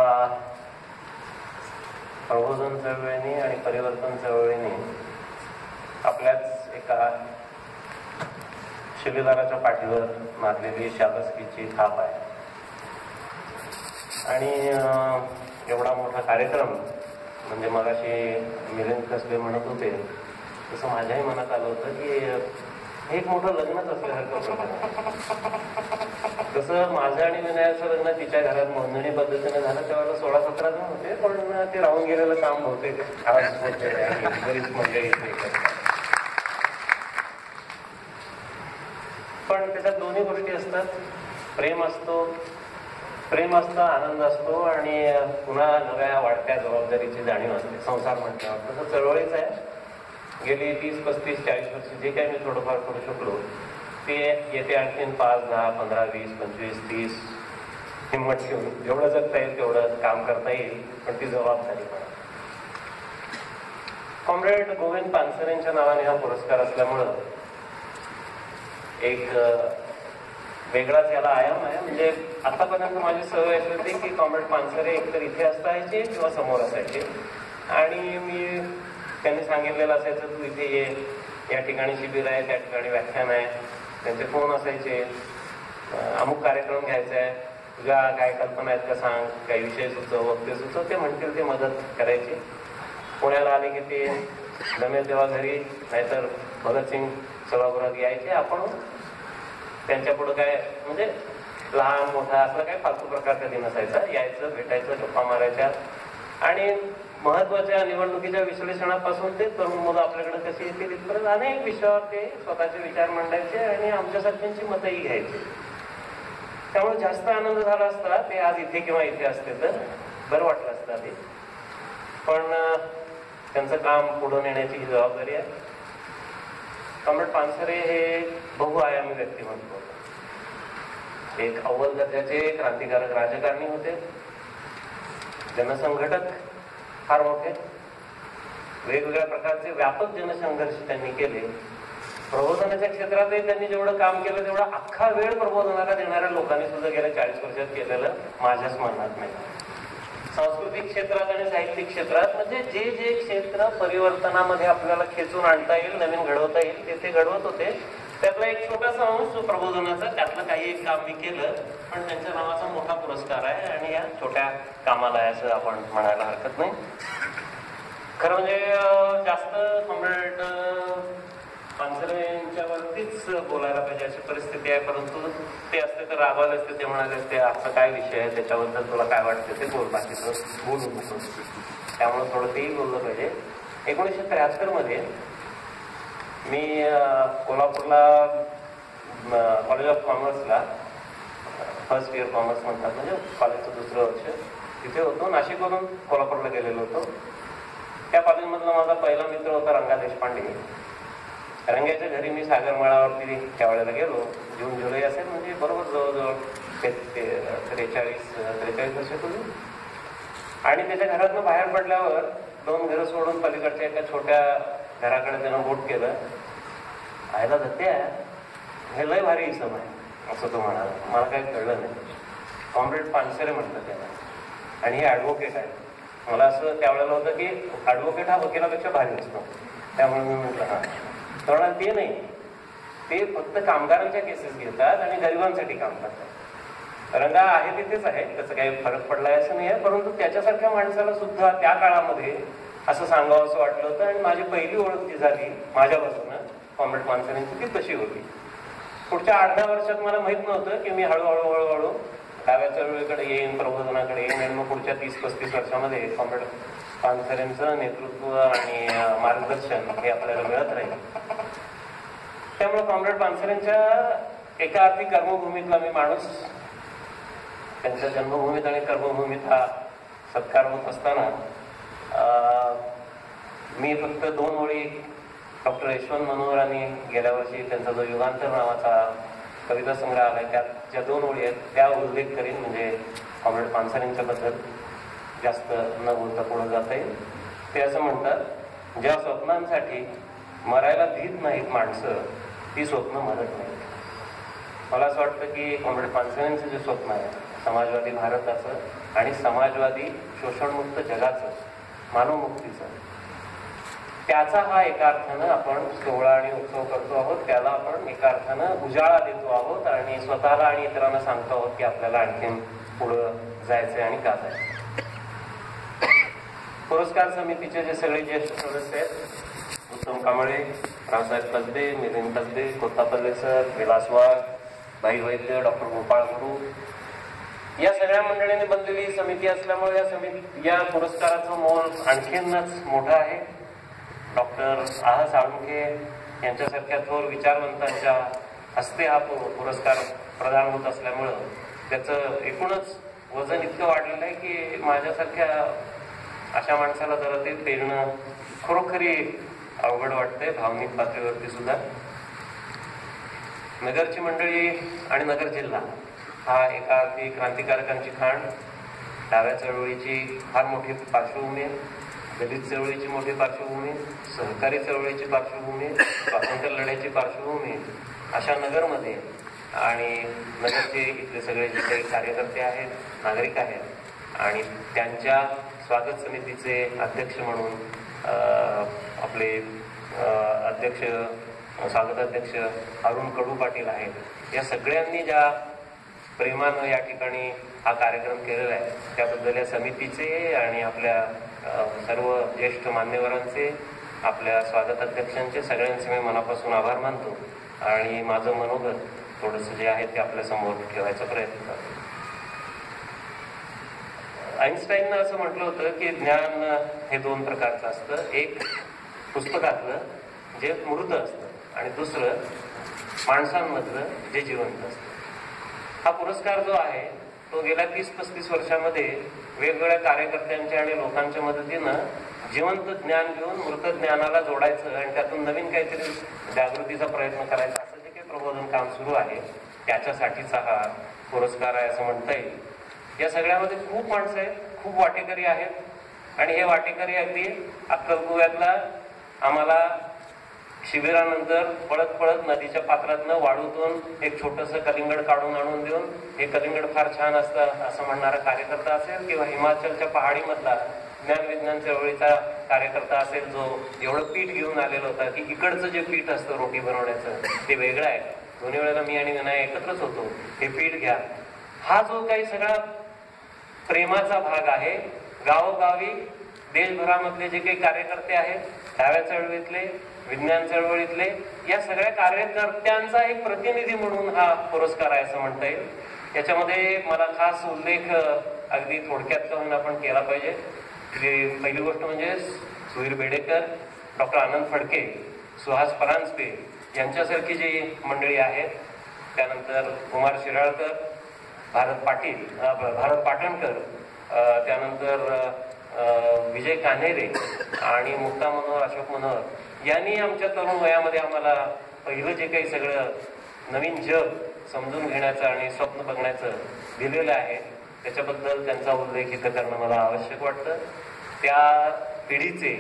हा प्रबोधन चळवळीने आणि परिवर्तन चळवळीने आपल्याच एका शिलेदाराच्या पाठीवर मारलेली शाबसकीची थाप आहे. आणि एवढा मोठा कार्यक्रम म्हणजे मगाशी मिलिंद कसबे म्हणत होते तसं माझ्याही मनात आलं होतं की हे एक मोठं लग्नच असल्यासारखं. तसं माझं आणि विनायकचं लग्न तिच्या घरात नोंदणी पद्धतीने झालं तेव्हा 16-17 जण होते, पण ते राहून गेलेलं काम होते बरीच मंडळी येते. पण त्याच्यात दोन्ही गोष्टी असतात. प्रेम असतं, आनंद असतो आणि पुन्हा नव्या वाढत्या जबाबदारीची जाणीव असते. संसार म्हटल्यावर तसं चळवळीच आहे. गेली 30, 35, 40 वर्ष जे काही मी थोडंफार करू शकलो ते येते आणखीन 5, 10, 15, 20, 25, 30 हिंमत ठेवून जेवढं जगता येईल तेवढं काम करता येईल, पण ती जबाबदारी पण. कॉम्रेड गोविंद पानसरेंच्या नावाने हा पुरस्कार असल्यामुळं एक वेगळाच याला आयाम आहे. म्हणजे आतापर्यंत माझी सवय अशी होती की कॉम्रेड पानसरे एकतर इथे असायचे किंवा समोर असायचे आणि मी त्यांनी सांगितलेलं असायचं तू इथे ये, या ठिकाणी शिबिर आहे, त्या ठिकाणी व्याख्यान आहे. त्यांचे फोन असायचे, अमुक कार्यक्रम घ्यायचा आहे, तुझ्या काय कल्पना आहेत का सांग, काही विषय सुचव, वक्ते सुचव. ते म्हणतील ते मदत करायची. पुण्याला आले की ते जमेल तेव्हा घरी, नाहीतर भगतसिंग सभागृहात यायचे. आपण त्यांच्या पुढं काय म्हणजे लहान मोठा असला काही फालतू प्रकार कधी नसायचा. यायचं, भेटायचं, गप्पा मारायच्या आणि महत्वाच्या निवडणुकीच्या विश्लेषणापासून ते तरुण मुलं आपल्याकडे कशी येतील इथपर्यंत अनेक विषयावर ते स्वतःचे विचार मांडायचे आणि आमच्यासारख्यांची मतही घ्यायची. त्यामुळे जास्त आनंद झाला असता ते आज इथे किंवा इथे असते तर बरं वाटलं असतं आधी. पण त्यांचं काम पुढे नेण्याची ही जबाबदारी आहे. कॉम्रेड पानसरे हे बहुआयामी व्यक्तिमत्व होते. एक अव्वल दर्जाचे क्रांतिकारक राजकारणी होते, जनसंघटक फार मोठे, वेगवेगळ्या प्रकारचे व्यापक जनसंघर्ष त्यांनी केले. प्रबोधनाच्या क्षेत्रातही त्यांनी जेवढं काम केलं तेवढं अख्खा वेळ प्रबोधनाला देणाऱ्या लोकांनी सुद्धा गेल्या 40 वर्षात केलेलं माझ्या स्मरणात नाही. सांस्कृतिक क्षेत्रात आणि साहित्यिक क्षेत्रात म्हणजे जे जे क्षेत्र परिवर्तनामध्ये आपल्याला खेचून आणता येईल, नवीन घडवता येईल ते घडवत होते. त्यातला एक छोटासा अंश जो प्रबोधनाचा, त्यातलं काही एक काम मी केलं, पण त्यांच्या नावाचा मोठा पुरस्कार आहे आणि या छोट्या कामाला आहे असं आपण म्हणायला हरकत नाही. खरं म्हणजे जास्त कॉम्रेड पानसरेंच्यावरतीच बोलायला पाहिजे अशी परिस्थिती आहे, परंतु ते असते तर रागवायला असते. ते म्हणाले असते असा काय विषय आहे, त्याच्याबद्दल तुला काय वाटतं ते बोल, बाकीचं बोलू नको. त्यामुळे थोडं तेही बोललं पाहिजे. 1973 मध्ये मी कोल्हापूरला कॉलेज ऑफ कॉमर्सला फर्स्ट इयर कॉमर्स म्हणतात, म्हणजे कॉलेजचं दुसरं वर्ष तिथे होतो. नाशिकवरून कोल्हापूरला गेलेलो होतो. त्या कॉलेजमधला माझा पहिला मित्र होता रंगा देशपांडे. रंग्याच्या घरी मी सागरमाळावरती त्यावेळेला गेलो. जून जुलै असेल, म्हणजे बरोबर जवळजवळ 43 वर्षापूर्वी. आणि त्याच्या घरातनं बाहेर पडल्यावर 2 घरं सोडून पलीकडच्या एका छोट्या घराकडे त्यानं बोट केलं. आयला दत्त्या, हे लय भारी इसम आहे असं तो म्हणाला. मला काही कळलं नाही. कॉम्रेड पानसरे म्हटलं त्याला, आणि हे ॲडव्होकेट आहे. मला असं त्यावेळेला होतं की ॲडव्होकेट हा वकिलापेक्षा भारी असतो. त्यामुळे मी म्हटलं हा. तर ते नाही, ते फक्त कामगारांच्या केसेस घेतात आणि गरिबांसाठी काम करतात. रंगा आहे तिथेच आहे, त्याचा काही फरक पडलाय असं नाही आहे, परंतु त्याच्यासारख्या माणसाला सुद्धा त्या काळामध्ये असं सांगावं असं वाटलं होतं. आणि माझी पहिली ओळख जी झाली माझ्या बाजूनं कॉम्रेड पानसरेंची ती तशी होती. पुढच्या 8-10 वर्षात मला माहित नव्हतं की मी हळूहळू डाव्या चळवळीकडे येईन, प्रबोधनाकडे येईन, आणि मग पुढच्या 30-35 वर्षामध्ये कॉम्रेड पानसरेंचं नेतृत्व आणि मार्गदर्शन हे आपल्याला मिळत राहील. त्यामुळे कॉम्रेड पानसरेंच्या एका अर्थी कर्मभूमीतला मी माणूस, त्यांच्या जन्मभूमीत आणि कर्मभूमीत हा सत्कार होत असताना मी फक्त 2 ओळी डॉक्टर यशवंत मनोहरांनी गेल्या वर्षी त्यांचा जो युगांतर नावाचा कविता संग्रह आलाय त्यात ज्या 2 ओळी आहेत त्या उल्लेख करीन. म्हणजे कॉम्रेड पानसरेंच्या बद्दल जास्त न बोलता पुढे जाता येईल. ते असं म्हणतात, ज्या स्वप्नांसाठी मरायला भीत नाहीत माणसं ती स्वप्न मरत नाहीत. मला असं वाटतं की कॉम्रेड पानसरेंचं जे स्वप्न आहे समाजवादी भारताचं आणि समाजवादी शोषणमुक्त जगाचं, मानवमुक्तीचं, त्याचा हा एका अर्थानं आपण सोहळा आणि उत्सव करतो आहोत. त्याला आपण एका अर्थानं उजाळा देतो आहोत आणि स्वतःला आणि इतरांना सांगतो आहोत की आपल्याला आणखीन पुढं जायचंय आणि का जायचं. पुरस्कार समितीचे जे सगळे ज्येष्ठ सदस्य आहेत, उत्तम कांबळे, रावसाहेब कसबे, मिलिंद कसबे, कोत्तापल्ले सर, विलास वाघ, भाई वैद्य, डॉक्टर गोपाळ गुरु, या सगळ्या मंडळींनी बनलेली ही समिती असल्यामुळे या पुरस्काराचं मोल आणखीनच मोठं आहे. डॉक्टर आह साळुंखे यांच्यासारख्या थोर विचारवंतांच्या हस्ते हा पुरस्कार प्रदान होत असल्यामुळं त्याचं एकूणच वजन इतकं वाढलेलं आहे की माझ्यासारख्या अशा माणसाला जरा ते पेरणं खरोखरी अवघड वाटतंय, भावनिक पातळीवरती सुद्धा. नगरची मंडळी आणि नगर जिल्हा हा एका अर्थी क्रांतिकारकांची खाण, डाव्या चळवळीची फार मोठी पार्श्वभूमी, दलित चळवळीची मोठी पार्श्वभूमी, सहकारी चळवळीची पार्श्वभूमी, स्वातंत्र्य लढ्याची पार्श्वभूमी, अशा नगरमध्ये आणि नगरचे इथले सगळे जे काही कार्यकर्ते आहेत, नागरिक आहेत आणि त्यांच्या स्वागत समितीचे अध्यक्ष म्हणून आपले अध्यक्ष, स्वागताध्यक्ष अरुण कडू पाटील आहेत, या सगळ्यांनी ज्या प्रेमानं या ठिकाणी हा कार्यक्रम केलेला आहे त्याबद्दल या समितीचे आणि आपल्या सर्व ज्येष्ठ मान्यवरांचे, आपल्या स्वागताध्यक्षांचे, सगळ्यांचे मी मनापासून आभार मानतो आणि माझं मनोगत थोडंसं जे आहे ते आपल्या समोर ठेवायचा प्रयत्न करतो. आईन्स्टाईननं असं म्हटलं होतं की ज्ञान हे दोन प्रकारचं असतं, एक पुस्तकातलं जे मूर्त असतं आणि दुसरं माणसांमधलं जे जिवंत असतं. हा पुरस्कार जो आहे तो गेल्या 30-35 वर्षामध्ये वेगवेगळ्या कार्यकर्त्यांच्या आणि लोकांच्या मदतीनं जिवंत ज्ञान घेऊन मृत ज्ञानाला जोडायचं आणि त्यातून नवीन काहीतरी जागृतीचा प्रयत्न करायचा, असं जे काही प्रबोधन काम सुरू आहे त्याच्यासाठीचा हा पुरस्कार आहे असं म्हणता येईल. या सगळ्यामध्ये खूप माणसं आहेत, खूप वाटेकरी आहेत आणि हे वाटेकरी अगदी अक्कलकुव्यातला आम्हाला शिबिरानंतर पळत पळत नदीच्या पात्रातनं वाळूतून एक छोटंसं कलिंगड काढून आणून देऊन हे कलिंगड फार छान असतं असं म्हणणारा कार्यकर्ता असेल किंवा हिमाचलच्या पहाडीमधला ज्ञान विज्ञान चळवळीचा कार्यकर्ता असेल जो एवढं पीठ घेऊन आलेलं होता की इकडचं जे पीठ असतं रोटी बनवण्याचं ते वेगळं आहे, दोन्ही वेळेला मी आणि विनायक एकत्रच होतो, हे पीठ घ्या. हा जो काही सगळा प्रेमाचा भाग आहे, गावोगावी देशभरामधले जे काही कार्यकर्ते आहेत, डाव्या चळवळीतले, विज्ञान चळवळीतले, या सगळ्या कार्यकर्त्यांचा एक प्रतिनिधी म्हणून हा पुरस्कार आहे असं म्हणता येईल. याच्यामध्ये मला खास उल्लेख अगदी थोडक्यात का होईना आपण केला पाहिजे. पहिली गोष्ट म्हणजे सुधीर बेडेकर, डॉक्टर आनंद फडके, सुहास परांजपे यांच्यासारखी जी मंडळी आहेत, त्यानंतर कुमार शिराळकर, भारत पाटणकर, त्यानंतर विजय कान्हेरे आणि मुक्ता मनोहर, अशोक मनोहर यांनी आमच्या तरुण वयामध्ये आम्हाला पहिलं जे काही सगळं नवीन जग समजून घेण्याचं आणि स्वप्न बघण्याचं दिलेलं आहे त्याच्याबद्दल त्यांचा उल्लेख इथं करणं मला आवश्यक वाटतं. त्या पिढीचे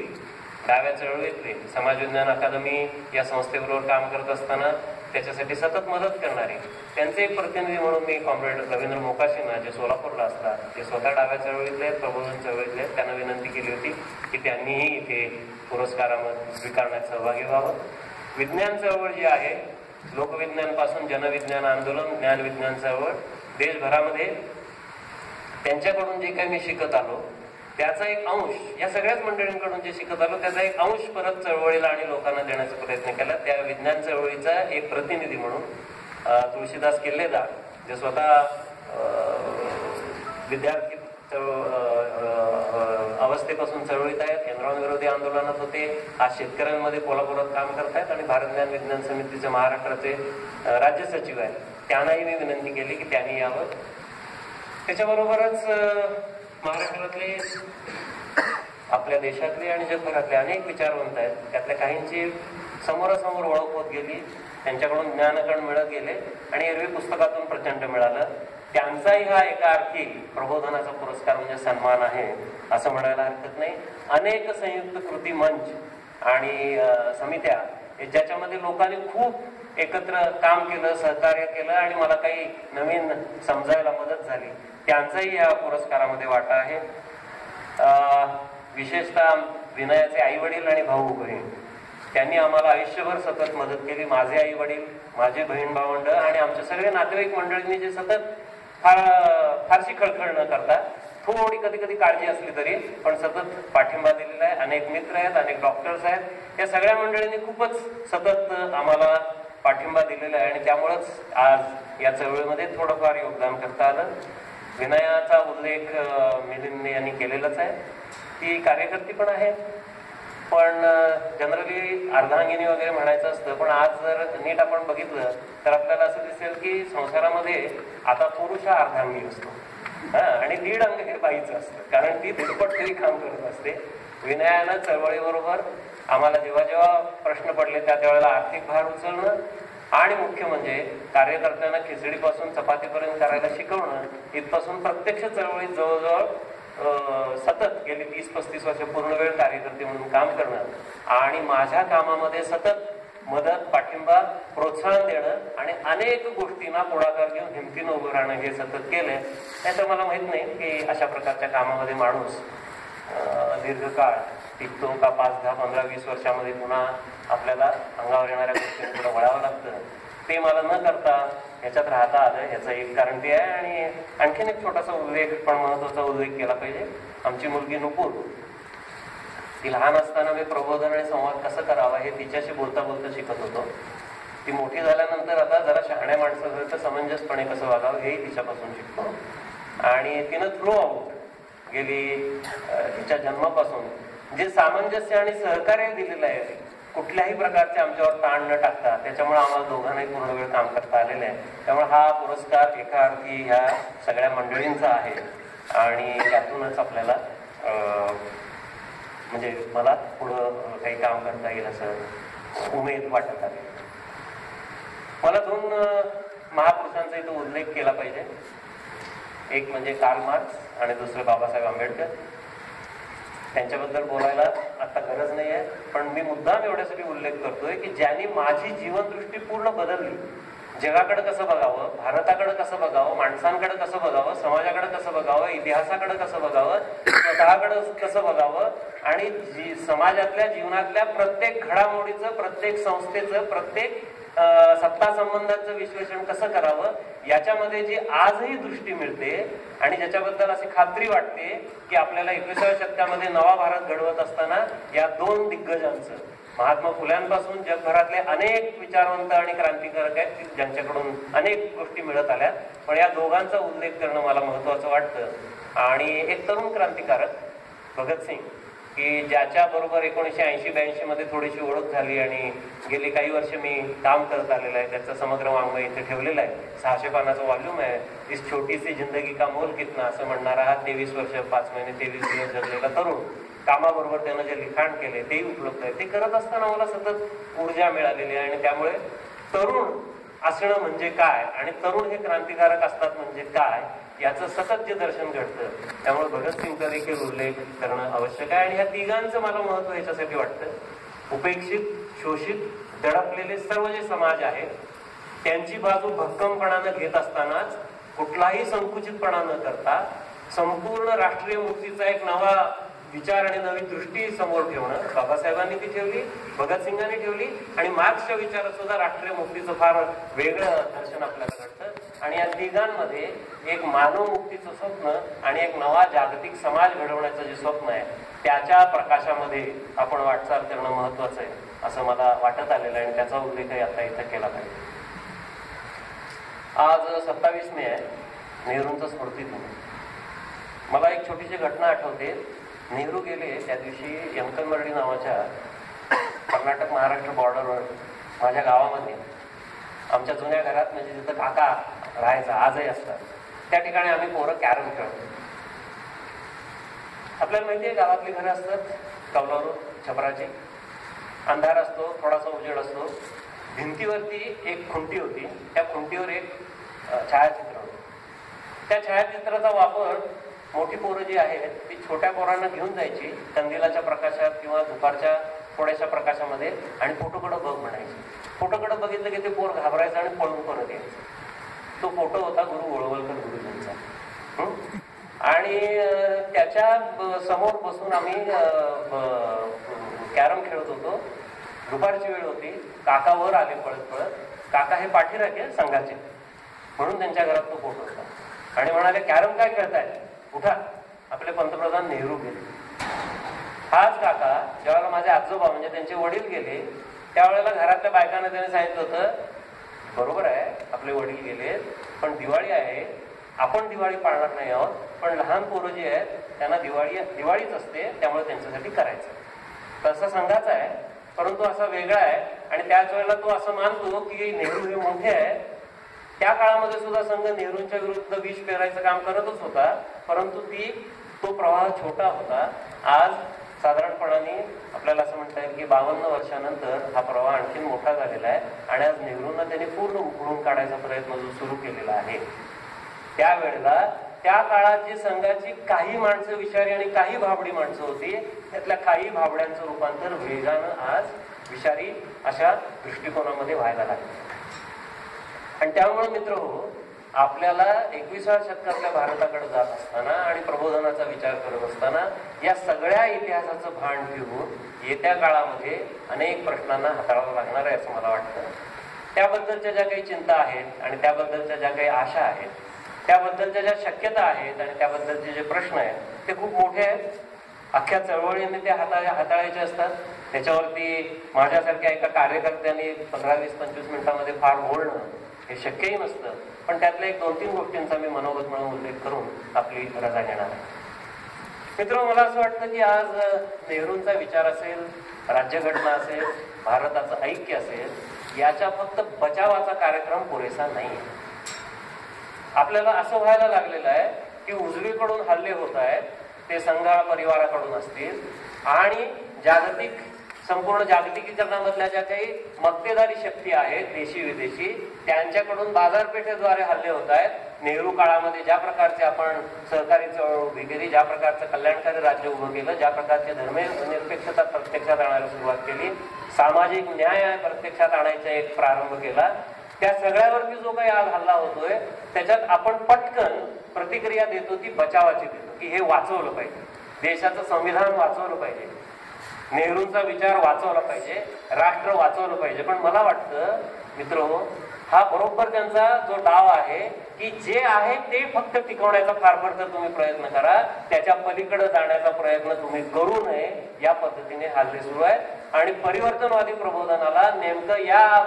डाव्या चळवळीतले समाज विज्ञान अकादमी या संस्थेबरोबर काम करत असताना त्याच्यासाठी सतत मदत करणारे त्यांचे एक प्रतिनिधी म्हणून मी कॉम्रेड रवींद्र मोकाशींना, जे सोलापूरला असतात, जे स्वतः डाव्या चळवळीतले आहेत, प्रबोधन चळवळीतले आहेत, त्यांना विनंती केली होती की त्यांनीही इथे पुरस्कारामध्ये स्वीकारण्यात सहभागी व्हावं. विज्ञान चळवळ जी आहे, लोकविज्ञानपासून जनविज्ञान आंदोलन, ज्ञान विज्ञान चळवळ, देशभरामध्ये त्यांच्याकडून जे काही मी शिकत आलो त्याचा एक अंश, या सगळ्याच मंडळींकडून जे शिकत आलो त्याचा एक अंश परत चळवळीला आणि लोकांना देण्याचा प्रयत्न केला. त्या विज्ञान चळवळीचा एक प्रतिनिधी म्हणून तुळशीदास किल्लेदार, जे स्वतः विद्यार्थी अवस्थेपासून चळवळीत आहेत, एनरॉन विरोधी आंदोलनात होते, आज शेतकऱ्यांमध्ये कोल्हापुरात काम करतायत आणि भारत ज्ञान विज्ञान समितीचे महाराष्ट्राचे राज्य सचिव आहेत, त्यांनाही मी विनंती केली की त्यांनी यावं. त्याच्याबरोबरच महाराष्ट्रातले, आपल्या देशातले आणि जगभरातले अनेक विचारवंत आहेत, त्यातल्या काहींची समोरासमोर ओळख होत गेली, त्यांच्याकडून ज्ञानकण मिळत गेले आणि एरवी पुस्तकातून प्रचंड मिळालं. त्यांचाही हा एका अर्थी प्रबोधनाचा पुरस्कार म्हणजे सन्मान आहे असं म्हणायला हरकत नाही. अनेक संयुक्त कृती मंच आणि समित्या ज्याच्यामध्ये लोकांनी खूप एकत्र काम केलं, सहकार्य केलं आणि मला काही नवीन समजायला मदत झाली, त्यांचाही या पुरस्कारामध्ये वाटा आहे. विशेषतः विनयाचे आई वडील आणि भाऊ बहीण त्यांनी आम्हाला आयुष्यभर सतत मदत केली. माझे आई वडील, माझे बहीण भावंड आणि आमच्या सगळे नातेवाईक मंडळींनी जे सतत फारशी खळखळ न करता, थोडी कधी कधी काळजी असली तरी पण सतत पाठिंबा दिलेला आहे. अनेक मित्र आहेत, अनेक डॉक्टर्स आहेत, या सगळ्या मंडळींनी खूपच सतत आम्हाला पाठिंबा दिलेला आहे आणि त्यामुळंच आज या चळवळीमध्ये थोडंफार योगदान करता आलं. विनयाचा उल्लेख मिलिंद यांनी केलेलाच आहे. ती कार्यकर्ती पण आहे, पण जनरली अर्धांगिनी वगैरे म्हणायचं असतं, पण आज जर नीट आपण बघितलं तर आपल्याला असं दिसेल की संसारामध्ये आता पुरुष हा अर्धांगी असतो आणि दीड अंग हे बाईचं असतं, कारण ती दुप्पट तरी काम करत असते. विनयानं चळवळीबरोबर आम्हाला जेव्हा जेव्हा प्रश्न पडले त्यावेळेला आर्थिक भार उचलणं आणि मुख्य म्हणजे कार्यकर्त्यांना खिचडीपासून चपातीपर्यंत करायला शिकवणं, इथपासून प्रत्यक्ष चळवळीत जवळजवळ सतत गेली 30-35 वर्ष पूर्ण वेळ कार्यकर्ते म्हणून काम करणं आणि माझ्या कामामध्ये सतत मदत, पाठिंबा, प्रोत्साहन देणं आणि अनेक गोष्टींना पुढाकार घेऊन हिमतीनं उभं राहणं हे सतत केलंय. त्याचं मला माहित नाही की अशा प्रकारच्या कामामध्ये माणूस दीर्घकाळ टिकतो का, 5, 10, 15, 20 वर्षामध्ये पुन्हा आपल्याला अंगावर येणाऱ्या गोष्टींकडे वळावं लागतं. ते मला न करता ह्याच्यात राहता आलं, याचं एक कारण ते आहे. आणि आणखीन एक छोटासा उल्लेख, पण महत्वाचा उल्लेख केला पाहिजे. आमची मुलगी नुपूर, ती लहान असताना मी प्रबोधन आणि संवाद कसं करावा हे तिच्याशी बोलता बोलता शिकत होतो. ती मोठी झाल्यानंतर आता जरा शहाण्या माणसाचं समंजसपणे कसं वागावं हेही तिच्यापासून शिकतो. आणि तिनं थ्रू आउट गेली तिच्या जन्मापासून जे सामंजस्य आणि सहकार्य दिलेलं आहे, कुठल्याही प्रकारचे आमच्यावर ताण न टाकता, त्याच्यामुळे आम्हाला दोघांनाही पूर्ण वेळ काम करता आलेलं आहे. त्यामुळे हा पुरस्कार एका अर्थी ह्या सगळ्या मंडळींचा आहे आणि त्यातूनच आपल्याला म्हणजे मला पुढं काही काम करता येईल असं उमेद वाटत आहे. मला 2 महापुरुषांचा इथं उल्लेख केला पाहिजे. एक म्हणजे कार्ल मार्क्स आणि दुसरं बाबासाहेब आंबेडकर. त्यांच्याबद्दल बोलायला आता गरज नाही आहे, पण मी मुद्दाम एवढ्यासाठी उल्लेख करतोय की ज्यांनी माझी जीवनदृष्टी पूर्ण बदलली. जगाकडे कसं बघावं, भारताकडे कसं बघावं, माणसांकडे कसं बघावं, समाजाकडे कसं बघावं, इतिहासाकडे कसं बघावं, स्वतःकडे कसं बघावं आणि समाजातल्या जीवनातल्या प्रत्येक घडामोडीचं, प्रत्येक संस्थेचं, प्रत्येक सत्ता संबंधाचं विश्लेषण कसं करावं, याच्यामध्ये जी आजही दृष्टी मिळते आणि ज्याच्याबद्दल अशी खात्री वाटते की आपल्याला 21व्या शतकामध्ये नवा भारत घडवत असताना या 2 दिग्गजांचं, महात्मा फुल्यांपासून जगभरातले अनेक विचारवंत आणि क्रांतिकारक आहेत ज्यांच्याकडून अनेक गोष्टी मिळत आल्या, पण या दोघांचा उल्लेख करणं मला महत्वाचं वाटतं. आणि एक तरुण क्रांतिकारक भगतसिंग, की ज्याच्या बरोबर 1980-82 मध्ये थोडीशी ओळख झाली आणि गेली काही वर्ष मी काम करत आलेलं आहे. त्याचं समग्र वाङ्मय इथे ठेवलेलं आहे. 600 पानाचं व्हॉल्यूम आहे. इस छोटी सी जिंदगी का मोल कितना असं म्हणणारा हा 23 वर्ष 5 महिने 23 दिवस जगलेला तरुण, कामाबरोबर त्यानं जे लिखाण केले तेही उपलब्ध आहे. ते करत असताना मला सतत ऊर्जा मिळालेली आहे आणि त्यामुळे तरुण असणं म्हणजे काय आणि तरुण हे क्रांतिकारक असतात म्हणजे काय याचं सतत जे दर्शन घडतं, त्यामुळे भगतसिंगचा देखील उल्लेख करणं आवश्यक आहे. आणि ह्या तिघांचं मला महत्व याच्यासाठी वाटतं, उपेक्षित, शोषित, दडपलेले सर्व जे समाज आहे त्यांची बाजू भक्कमपणानं घेत असतानाच कुठलाही संकुचितपणा न करता संपूर्ण राष्ट्रीय मुक्तीचा एक नवा विचार आणि नवी दृष्टी समोर ठेवणं बाबासाहेबांनी ती ठेवली, भगतसिंगांनी ठेवली आणि मार्क्सच्या विचारात सुद्धा राष्ट्रीय मुक्तीचं फार वेगळं दर्शन आपल्याला घडतं. आणि या तिघांमध्ये एक मानव मुक्तीचं स्वप्न आणि एक नवा जागतिक समाज घडवण्याचं जे स्वप्न आहे त्याच्या प्रकाशामध्ये आपण वाटचाल करणं महत्वाचं आहे असं मला वाटत आलेलं आहे आणि त्याचा उल्लेखही आता इथं केला पाहिजे. आज 27 मे आहे, नेहरूंचं स्मृतिदिन. मला एक छोटीशी घटना आठवते. नेहरू गेले त्या दिवशी यमकनमर्डी नावाच्या कर्नाटक महाराष्ट्र बॉर्डरवर माझ्या गावामध्ये आमच्या जुन्या घरात, म्हणजे जिथं काका राहायचा आजही असतात, त्या ठिकाणी आम्ही पोरं कॅरम खेळतो. आपल्याला माहितीये गावातली घरं असतात कौलारू छपराची, अंधार असतो, थोडासा उजेड असतो. भिंतीवरती एक खुंटी होती, त्या खुंटीवर एक छायाचित्र होतं. त्या छायाचित्राचा वापर मोठी पोरं जी आहेत ती छोट्या पोरांना घेऊन जायची कंदिलाच्या प्रकाशात किंवा दुपारच्या थोड्याशा प्रकाशामध्ये आणि फोटोकडे बघ म्हणायचे. फोटोकडे बघितलं की ते पोर घाबरायचं आणि पळून परत यायचं. तो फोटो होता गुरु वळवलकर गुरुजींचा. आणि त्याच्या समोर बसून आम्ही कॅरम खेळत होतो. दुपारची वेळ होती. काका वर आले पळत पळत. काका हे पाठीराखे संघाचे म्हणून त्यांच्या घरात तो फोटो होता आणि म्हणाले, कॅरम काय खेळताय, उठा. आपले पंतप्रधान नेहरू गेले. हाच काका ज्यावेळेला माझे आजोबा म्हणजे त्यांचे वडील गेले त्यावेळेला घरातल्या बायकांना त्याने सांगितलं होतं, बरोबर आहे आपले वडील गेले पण दिवाळी आहे, आपण दिवाळी पाळणार नाही आहोत, पण लहान पोरं जी आहेत त्यांना दिवाळीच असते, त्यामुळे त्यांच्यासाठी करायचं. तसा संघाचा आहे परंतु असा वेगळा आहे. आणि त्याच वेळेला तो असं मानतो की नेहरू हे मोठे आहे. त्या काळामध्ये सुद्धा संघ नेहरूंच्या विरुद्ध विष पेरायचं काम करतच होता, परंतु तो प्रवाह छोटा होता. आज साधारणपणाने आपल्याला असं म्हणता येईल की 52 वर्षानंतर हा प्रवाह आणखी मोठा झालेला आहे आणि आज नेहरूंना त्यांनी पूर्ण उकळून काढायचा प्रयत्न जो सुरू केलेला आहे. त्यावेळेला त्या काळात जी संघाची काही माणसं विषारी आणि काही भाबडी माणसं होती, त्यातल्या काही भाबड्यांचं रूपांतर वेगानं आज विषारी अशा दृष्टिकोनामध्ये व्हायला लागले. आणि त्यामुळे मित्र हो, आपल्याला 21व्या शतकातल्या भारताकडे जात असताना आणि प्रबोधनाचा विचार करत असताना या सगळ्या इतिहासाचं भान ठेवून येत्या काळामध्ये अनेक प्रश्नांना हाताळावं लागणार आहे असं मला वाटतं. त्याबद्दलच्या ज्या काही चिंता आहेत आणि त्याबद्दलच्या ज्या काही आशा आहेत, त्याबद्दलच्या ज्या शक्यता आहेत आणि त्याबद्दलचे जे प्रश्न आहेत ते खूप मोठे आहेत. अख्ख्या चळवळीने ते हाताळायचे असतात. त्याच्यावरती माझ्यासारख्या एका कार्यकर्त्यांनी 15-20-25 मिनिटांमध्ये फार बोलणं हे शक्यही नसतं. पण त्यातल्या 1-2-3 गोष्टींचा मी मनोगत म्हणून उल्लेख करून आपली रजा घेणार आहे. मित्र, मला असं वाटतं की आज नेहरूंचा विचार असेल, राज्यघटना असेल, भारताचं ऐक्य असेल, याच्या फक्त बचावाचा कार्यक्रम पुरेसा नाही. आपल्याला असं व्हायला लागलेलं आहे की उजवीकडून हल्ले होत आहेत, ते संघाळ परिवाराकडून असतील आणि संपूर्ण जागतिकीकरणामधल्या ज्या काही मक्तेदारी शक्ती आहेत देशी विदेशी, त्यांच्याकडून बाजारपेठेद्वारे हल्ले होत आहेत. नेहरू काळामध्ये ज्या प्रकारचे आपण सहकारी चळवळ उभी केली, ज्या प्रकारचं कल्याणकारी राज्य उभं केलं, ज्या प्रकारची धर्मनिरपेक्षता प्रत्यक्षात आणायला सुरुवात केली, सामाजिक न्याय प्रत्यक्षात आणायचा एक प्रारंभ केला, त्या सगळ्यावरती जो काही आज हल्ला होतोय त्याच्यात आपण पटकन प्रतिक्रिया देतो ती बचावाची देतो की हे वाचवलं पाहिजे, देशाचं संविधान वाचवलं पाहिजे, नेहरूंचा विचार वाचवला पाहिजे, राष्ट्र वाचवलं पाहिजे. पण मला वाटतं मित्रहो, हा बरोबर त्यांचा जो डाव आहे की जे आहे ते फक्त टिकवण्याचा फार तर तुम्ही प्रयत्न करा, त्याच्या पलीकडे जाण्याचा प्रयत्न तुम्ही करू नये, या पद्धतीने हल्ले सुरू आहेत. आणि परिवर्तनवादी प्रबोधनाला नेमकं या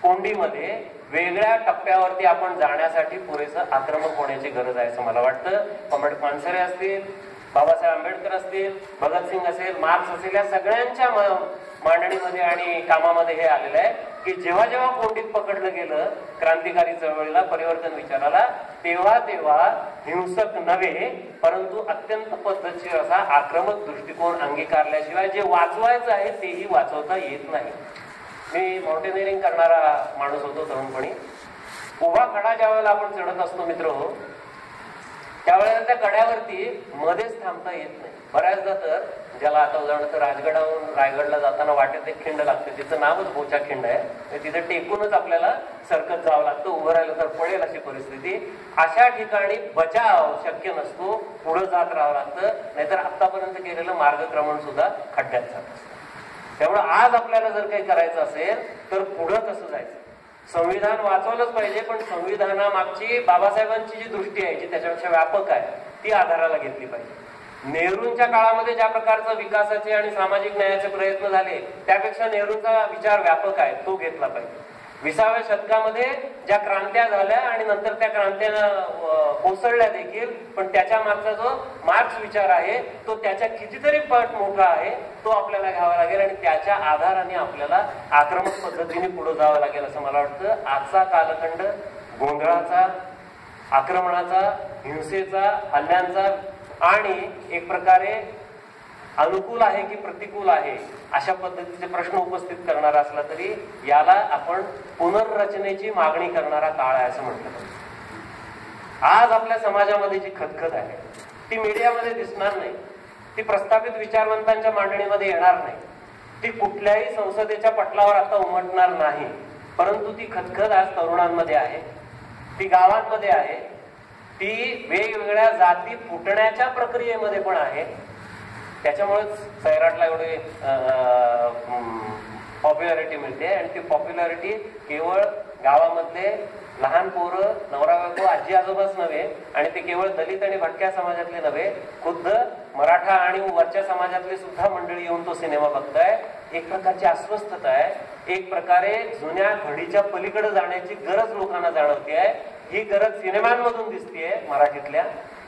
कोंडीमध्ये वेगळ्या टप्प्यावरती आपण जाण्यासाठी पुरेसं आक्रमक होण्याची गरज आहे असं मला वाटतं. कॉम्रेड पानसरे असतील, बाबासाहेब आंबेडकर असतील, भगतसिंग असेल, मार्क्स असेल, या सगळ्यांच्या मांडणीमध्ये आणि कामामध्ये हे आलेलं आहे की जेव्हा जेव्हा कोंडीत पकडलं गेलं क्रांतिकारी चळवळीला, परिवर्तन विचाराला, तेव्हा हिंसक नव्हे परंतु अत्यंत पद्धतशीर असा आक्रमक दृष्टिकोन अंगीकारल्याशिवाय जे वाचवायचं आहे तेही वाचवता येत नाही. मी माउंटेनिअरिंग करणारा माणूस होतो तरुणपणी. उभा कडा ज्या वेळेला आपण चढत असतो मित्र हो, त्यावेळेला त्या कड्यावरती मध्येच थांबता येत नाही. बऱ्याचदा तर ज्याला आता उदाहरणार्थ राजगडावरून रायगडला जाताना वाटेत एक खिंड लागते, तिचं नावच बोचा खिंड आहे, तिथे टेकूनच आपल्याला सरकत जावं लागतं, उभं राहिलं तर पडेल अशी परिस्थिती. अशा ठिकाणी बचाव शक्य नसतो, पुढे जात राहावं लागतं, नाहीतर आतापर्यंत केलेलं मार्गक्रमण सुद्धा खड्ड्यात जात असतं. त्यामुळे आज आपल्याला जर काही करायचं असेल तर पुढं कसं जायचं, संविधान वाचवलंच पाहिजे, पण संविधानामागची बाबासाहेबांची जी दृष्टी आहे जी त्याच्यापेक्षा व्यापक आहे ती आधाराला घेतली पाहिजे. नेहरूंच्या काळामध्ये ज्या प्रकारचे विकासाचे आणि सामाजिक न्यायाचे प्रयत्न झाले त्यापेक्षा नेहरूंचा विचार व्यापक आहे, तो घेतला पाहिजे. 20व्या शतकामध्ये ज्या क्रांत्या झाल्या आणि नंतर त्या क्रांत्या कोसळल्या देखील, पण त्याच्या मागचा जो मार्क्स विचार आहे तो त्याच्या कितीतरी पट मोठा आहे, तो आपल्याला घ्यावा लागेल आणि त्याच्या आधाराने आपल्याला आक्रमक पद्धतीने पुढे जावं लागेल असं मला वाटतं. आजचा कालखंड गोंधळाचा, आक्रमणाचा, हिंसेचा, हल्ल्यांचा आणि एक प्रकारे अनुकूल आहे की प्रतिकूल आहे अशा पद्धतीचे प्रश्न उपस्थित करणारा असला तरी याला आपण पुनर्रचनेची मागणी करणारा काळ आहे असं म्हटलं पाहिजे. आज आपल्या समाजामध्ये जी खदखद आहे ती मीडियामध्ये दिसणार नाही, ती प्रस्थापित विचारवंतांच्या मांडणीमध्ये येणार नाही, ती कुठल्याही संसदेच्या पटलावर आता उमटणार नाही, परंतु ती खदखद आज तरुणांमध्ये आहे, ती गावांमध्ये आहे, ती वेगवेगळ्या जाती फुटण्याच्या प्रक्रियेमध्ये पण आहे. त्याच्यामुळेच सैराटला एवढे पॉप्युलॅरिटी मिळते. आणि ती पॉप्युलॅरिटी केवळ गावामधले लहान पोरं, नवरा बायको, आजी आजोबाच नव्हे, आणि ते केवळ दलित आणि भटक्या समाजातले नव्हे, खुद्द मराठा आणि वरच्या समाजातली सुद्धा मंडळी येऊन तो सिनेमा बघताय. एक प्रकारची अस्वस्थता आहे, एक प्रकारे जुन्या घडीच्या पलीकडे जाण्याची गरज लोकांना जाणवते आहे. ही गरज सिनेमांमधून दिसतेय मराठीतल्या,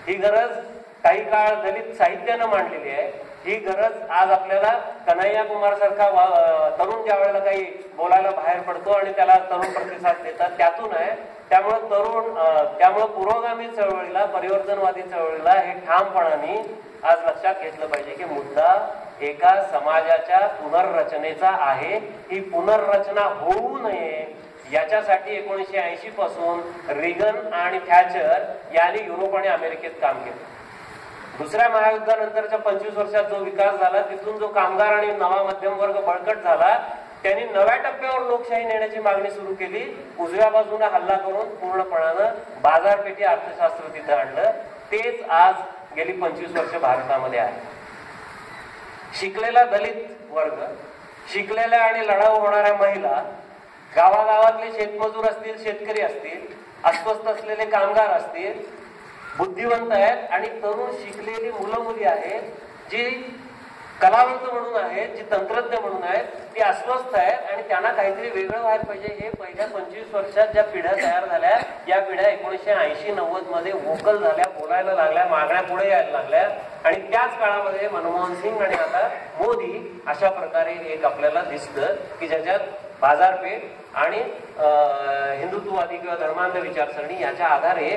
ही गरज काही काळ दलित साहित्यानं मांडलेली आहे. ही गरज आज आपल्याला कन्हैया कुमार सारखा तरुण ज्या वेळेला काही बोलायला बाहेर पडतो आणि त्याला तरुण प्रतिसाद देतात त्यातून आहे. त्यामुळे पुरोगामी चळवळीला, परिवर्तनवादी चळवळीला हे ठामपणाने आज लक्षात घेतलं पाहिजे की मुद्दा एका समाजाच्या पुनर्रचनेचा आहे. ही पुनर्रचना होऊ नये याच्यासाठी 1980 पासून रिगन आणि थॅचर यांनी युरोप आणि अमेरिकेत काम केलं. दुसऱ्या महायुद्धानंतरच्या 25 वर्षात जो विकास झाला, तिथून जो कामगार आणि नवा मध्यम वर्ग बळकट झाला, त्यांनी नव्या टप्प्यावर लोकशाही नेण्याची मागणी सुरू केली. उजव्या बाजूने हल्ला करून पूर्णपणानं बाजारपेठी अर्थशास्त्र तिथं आणलं. तेच आज गेली 25 वर्ष भारतामध्ये आहे. शिकलेला दलित वर्ग, शिकलेल्या आणि लढाऊ होणाऱ्या महिला, गावागावातले शेतमजूर असतील, शेतकरी असतील, अस्वस्थ असलेले कामगार असतील, बुद्धिवंत आहेत आणि तरुण शिकलेली मुलं मुली आहेत, जी कलावंत म्हणून आहेत, जी तंत्रज्ञ म्हणून आहेत, ती अस्वस्थ आहेत आणि त्यांना काहीतरी वेगळं व्हायला पाहिजे. हे पहिल्या 25 वर्षात ज्या पिढ्या तयार झाल्या, या पिढ्या 1980-90 मध्ये वोकल झाल्या, बोलायला लागल्या, मागण्या पुढे यायला लागल्या. आणि त्याच काळामध्ये मनमोहन सिंग आणि आता मोदी अशा प्रकारे एक आपल्याला दिसतं की ज्याच्यात बाजारपेठ आणि हिंदुत्ववादी किंवा धर्मांध विचारसरणी याच्या आधारे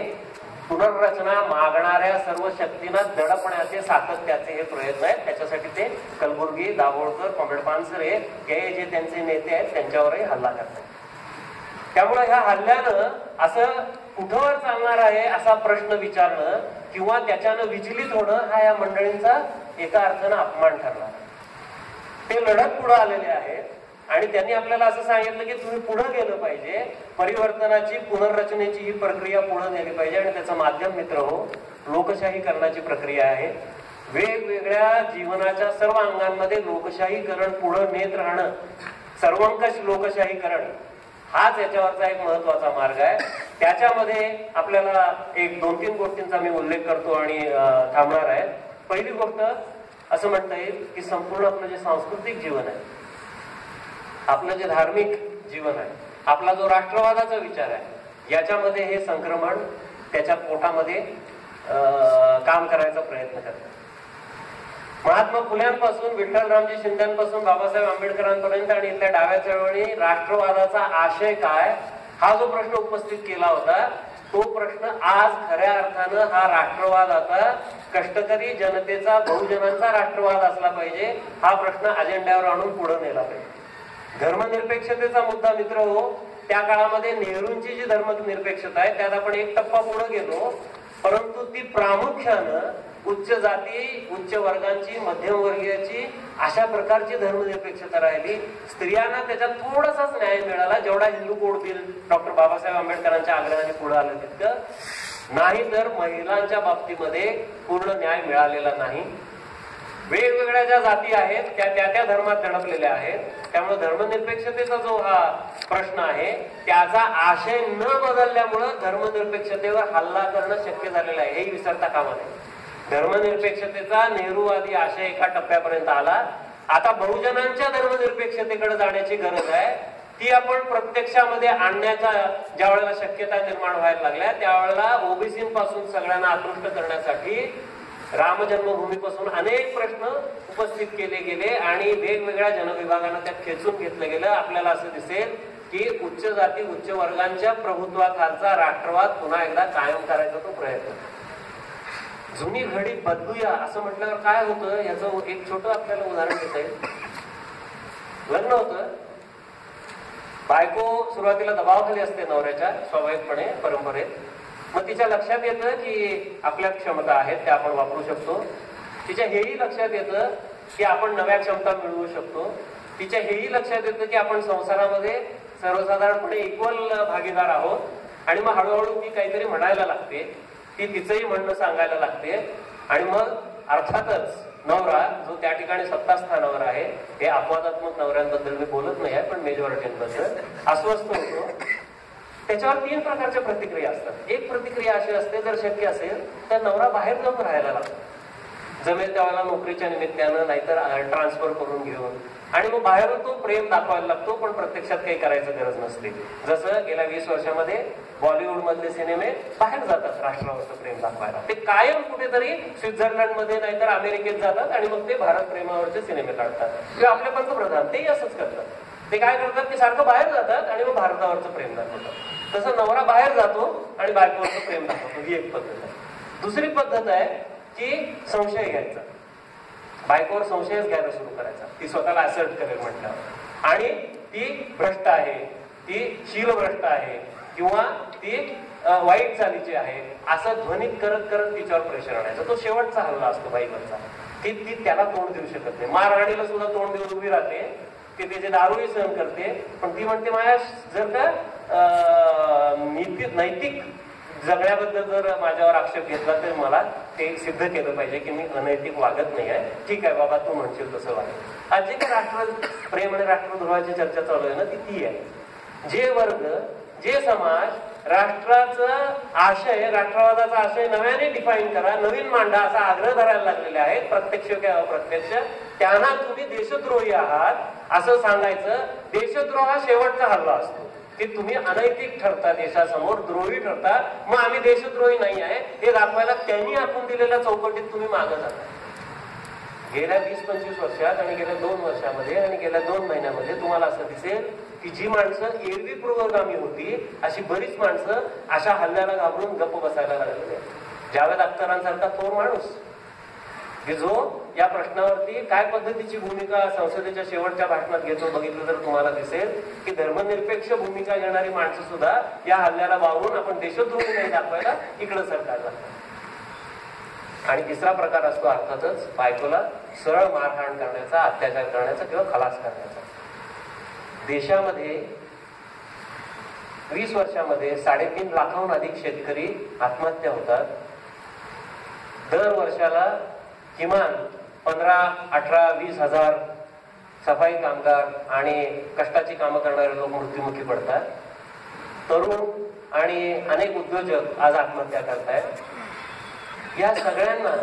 पुनर्रचना मागणाऱ्या सर्व शक्तींना दडपण्याचे, सातत्याचे हे प्रयत्न आहेत. त्याच्यासाठी ते कलबुर्गी, दाभोळकर, कॉम्रेड पानसरे हे जे त्यांचे नेते आहेत त्यांच्यावरही हल्ला करतात. त्यामुळे ह्या हल्ल्यानं असं कुठवर चालणार आहे असा प्रश्न विचारणं किंवा त्याच्यानं विचलित होणं हा या मंडळींचा एका अर्थानं अपमान ठरला. ते लढत पुढे आलेले आहेत आणि त्यांनी आपल्याला असं सांगितलं की तुम्ही पुढे गेलं पाहिजे, परिवर्तनाची, पुनर्रचनेची ही प्रक्रिया पुढे नेली पाहिजे. आणि त्याचं माध्यम मित्र हो, लोकशाहीकरणाची प्रक्रिया आहे. वेगवेगळ्या जीवनाच्या सर्व अंगांमध्ये लोकशाहीकरण पुढे नेत राहणं, सर्वंकष लोकशाहीकरण हाच याच्यावरचा एक महत्वाचा मार्ग आहे. त्याच्यामध्ये आपल्याला एक 2-3 गोष्टींचा मी उल्लेख करतो आणि थांबणार आहे. पहिली गोष्ट असं म्हणता येईल की संपूर्ण आपलं जे सांस्कृतिक जीवन आहे, आपलं जे धार्मिक जीवन आहे, आपला जो राष्ट्रवादाचा विचार आहे, याच्यामध्ये हे संक्रमण त्याच्या पोटामध्ये काम करायचा प्रयत्न करतात. महात्मा फुल्यांपासून विठ्ठलरामजी शिंदेपासून बाबासाहेब आंबेडकरांपर्यंत आणि इथल्या डाव्या चळवळी राष्ट्रवादाचा आशय काय हा जो प्रश्न उपस्थित केला होता, तो प्रश्न आज खऱ्या अर्थानं हा राष्ट्रवाद आता कष्टकरी जनतेचा, बहुजनांचा राष्ट्रवाद असला पाहिजे हा प्रश्न अजेंड्यावर आणून पुढे नेला पाहिजे. धर्मनिरपेक्षतेचा मुद्दा मित्र हो, त्या काळामध्ये नेहरूंची जी धर्मनिरपेक्षता आहे त्यात आपण एक टप्पा पुढे गेलो, परंतु ती प्रामुख्यानं उच्च जाती, उच्च वर्गांची, मध्यमवर्गीयाची अशा प्रकारची धर्मनिरपेक्षता राहिली. स्त्रियांना त्याच्यात थोडासाच न्याय मिळाला जेवढा Hindu code bill doctor Babasaheb आंबेडकरांच्या आग्रहाने पुढे आलं तितकं नाही, तर महिलांच्या बाबतीमध्ये पूर्ण न्याय मिळालेला नाही. वेगवेगळ्या ज्या जाती आहेत त्या धर्मात दडपलेल्या आहेत. त्यामुळे धर्मनिरपेक्षतेचा जो हा प्रश्न आहे त्याचा आशय न बदलल्यामुळे धर्मनिरपेक्षतेवर हल्ला करणं शक्य झालेलं आहे, हे विसरता कामा नये. धर्मनिरपेक्षतेचा नेहरूवादी आशय एका टप्प्यापर्यंत आला, आता बहुजनांच्या धर्मनिरपेक्षतेकडे जाण्याची गरज आहे. ती आपण प्रत्यक्षामध्ये आणण्याच्या ज्या वेळेला शक्यता निर्माण व्हायला लागल्या त्यावेळेला ओबीसीपासून सगळ्यांना आकृष्ट करण्यासाठी राम जन्मभूमीपासून अनेक प्रश्न उपस्थित केले गेले आणि वेगवेगळ्या जनविभागांना त्यात खेचून घेतलं गेलं. आपल्याला असं दिसेल की उच्च जाती, उच्च वर्गांच्या प्रभुत्वाखालचा राष्ट्रवाद पुन्हा एकदा कायम करायचा तो प्रयत्न. जुनी घडी बदलूया असं म्हटल्यावर काय होतं याचं एक छोटं आपल्याला उदाहरण देता येईल. लग्न होतं, बायको सुरुवातीला दबावाखाली असते नवऱ्याच्या, स्वाभाविकपणे परंपरेत. मग तिच्या लक्षात येतं की आपल्या क्षमता आहेत त्या आपण वापरू शकतो. तिच्या हेही लक्षात येतं की आपण नव्या क्षमता मिळवू शकतो. तिच्या हेही लक्षात येतं की आपण संसारामध्ये सर्वसाधारणपणे इक्वल भागीदार आहोत. आणि मग हळूहळू ती काहीतरी म्हणायला लागते, ती तिचंही म्हणणं सांगायला लागते. आणि मग अर्थातच नवरा जो त्या ठिकाणी सत्तास्थानावर आहे, हे अपवादात्मक नवऱ्यांबद्दल मी बोलत नाही आहे, पण मेजॉरिटींबद्दल अस्वस्थ होतो. त्याच्यावर 3 प्रकारच्या प्रतिक्रिया असतात. एक प्रतिक्रिया अशी असते, जर शक्य असेल तर नवरा बाहेर जाऊन राहायला लागतो, जमेल त्यावेळेला नोकरीच्या निमित्तानं, नाहीतर ट्रान्सफर करून घेऊन. आणि मग बाहेरून तो प्रेम दाखवायला लागतो, पण प्रत्यक्षात काही करायचं गरज नसते. जसं गेल्या 20 वर्षामध्ये बॉलिवूड मधले सिनेमे बाहेर जातात राष्ट्रावरचं प्रेम दाखवायला. ते कायम कुठेतरी स्वित्झर्लंडमध्ये नाहीतर अमेरिकेत जातात आणि मग ते भारत प्रेमावरचे सिनेमे काढतात. किंवा आपले पंतप्रधान तेही असंच करतात. ते काय करतात की सारखं बाहेर जातात आणि मग भारतावरचं प्रेम दाखवतात. तसं नवरा बाहेर जातो आणि बायकोवरचं प्रेम दाखवतो. ही एक पद्धत आहे. दुसरी पद्धत आहे की संशय घ्यायचा, बायकोवर संशयच घ्यायला सुरू करायचा. ती स्वतःला असर्ट करेल म्हटल्यावर, आणि ती भ्रष्ट आहे, ती शीलभ्रष्ट आहे, किंवा ती वाईट चालीची आहे, असं ध्वनित करत करत तिच्यावर प्रेशर आणायचं. तो शेवटचा हल्ला असतो बाईवरचा. ती त्याला तोंड देऊ शकत नाही. मारहाणीला सुद्धा तोंड देऊन उभी राहते. ती त्याचे दारूही सहन करते, पण ती म्हणते माझ्या जर का नैतिक जगण्याबद्दल जर माझ्यावर आक्षेप घेतला तर मला ते सिद्ध केलं पाहिजे की मी अनैतिक वागत नाही आहे. ठीक आहे बाबा, तू म्हणशील तसं वागेल. आज जे काही राष्ट्र प्रेम आणि राष्ट्रद्रोहाची चर्चा चालू आहे ना, ती आहे. जे वर्ग, जे समाज राष्ट्राचा आशय, राष्ट्रवादाचा आशय नव्याने डिफाईन करा, नवीन मांडा असा आग्रह धरायला लागलेले आहेत, प्रत्यक्ष किंवा अप्रत्यक्ष, त्यांना तुम्ही देशद्रोही आहात असं सांगायचं. देशद्रोह हा शेवटचा हल्ला असतो की तुम्ही अनैतिक ठरता, देशासमोर द्रोही ठरता. मग आम्ही देशद्रोही नाही आहे हे दाखवायला त्यांनी आपण दिलेल्या चौकटीत तुम्ही मागं जाता. गेल्या 20-25 वर्षात आणि गेल्या 2 वर्षामध्ये आणि गेल्या 2 महिन्यामध्ये तुम्हाला असं दिसेल की जी माणसं एरवी पूर्वगामी होती, अशी बरीच माणसं अशा हल्ल्याला घाबरून गप्प बसायला लागलेली. जावेद अख्तरांसारखा थोर माणूस की जो या प्रश्नावरती काय पद्धतीची भूमिका संसदेच्या शेवटच्या भाषणात घेतो बघितलं तर तुम्हाला दिसेल की धर्मनिरपेक्ष भूमिका घेणारी माणसं सुद्धा या हल्ल्याला वावरून आपण देशद्रोही नाही दाखवायला इकडं सरकारला. आणि तिसरा प्रकार असतो अर्थातच बायकोला सरळ मारहाण करण्याचा, अत्याचार करण्याचा किंवा खलास करण्याचा. देशामध्ये 20 वर्षामध्ये 3.5 लाखाहून अधिक शेतकरी आत्महत्या होतात. दर वर्षाला किमान 15-18-20 हजार सफाई कामगार आणि कष्टाची कामं करणारे लोक मृत्युमुखी पडतात. तरुण आणि अनेक उद्योजक आज आत्महत्या करतायत. या सगळ्यांना